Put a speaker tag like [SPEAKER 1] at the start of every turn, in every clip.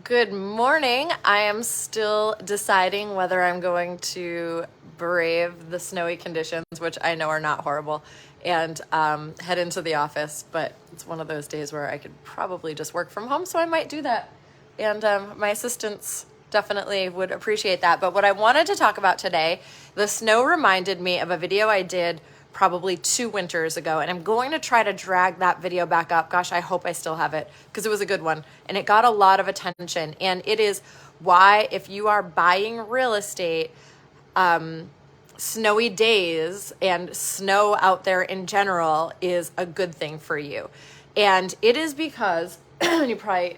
[SPEAKER 1] Good morning. I am still deciding whether I'm going to brave the snowy conditions, which I know are not horrible, and head into the office. But it's one of those days where I could probably just work from home, so I might do that. And my assistants definitely would appreciate that. But what I wanted to talk about today, the snow reminded me of a video I did probably 2 winters ago, and I'm going to try to drag that video back up. Gosh, I hope I still have it because it was a good one and it got a lot of attention. And it is why, if you are buying real estate, snowy days and snow out there in general is a good thing for you. And it is because you probably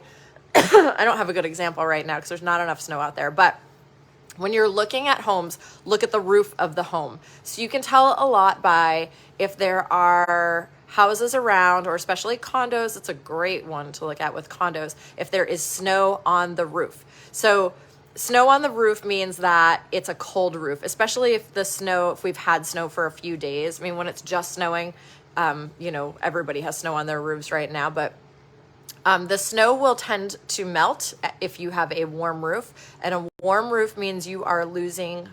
[SPEAKER 1] I don't have a good example right now because there's not enough snow out there, but when you're looking at homes, look at the roof of the home. So you can tell a lot by if there are houses around, or especially condos. It's a great one to look at with condos, if there is snow on the roof. So snow on the roof means that it's a cold roof, especially if we've had snow for a few days. I mean, when it's just snowing, everybody has snow on their roofs right now, but the snow will tend to melt if you have a warm roof, and a warm roof means you are losing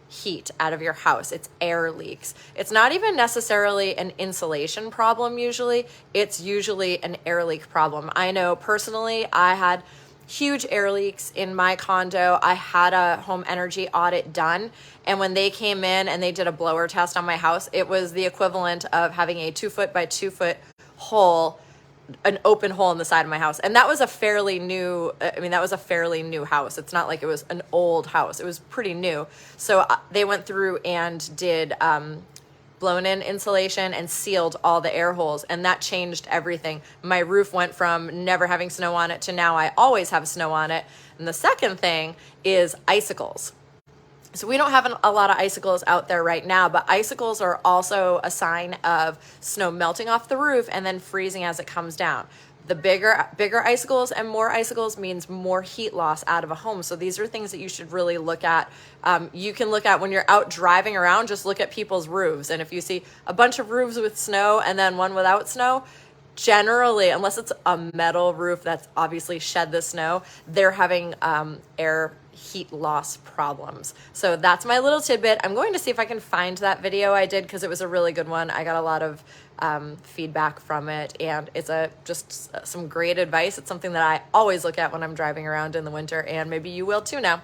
[SPEAKER 1] heat out of your house. It's air leaks. It's not even necessarily an insulation problem usually. It's usually an air leak problem. I know personally I had huge air leaks in my condo. I had a home energy audit done, and when they came in and they did a blower test on my house, it was the equivalent of having a 2 foot by 2 foot hole, an open hole in the side of my house. And that was a fairly new house. It's not like it was an old house. It was pretty new. So they went through and did blown in insulation and sealed all the air holes, and that changed everything. My roof went from never having snow on it to now I always have snow on it. And the second thing is icicles. So we don't have a lot of icicles out there right now, but icicles are also a sign of snow melting off the roof and then freezing as it comes down. The bigger icicles and more icicles means more heat loss out of a home. So these are things that you should really look at. You can look at when you're out driving around, just look at people's roofs. And if you see a bunch of roofs with snow and then one without snow, generally, unless it's a metal roof that's obviously shed the snow, they're having air heat loss problems. So that's my little tidbit. I'm going to see if I can find that video I did because it was a really good one. I got a lot of feedback from it, and it's just some great advice. It's something that I always look at when I'm driving around in the winter, and maybe you will too now.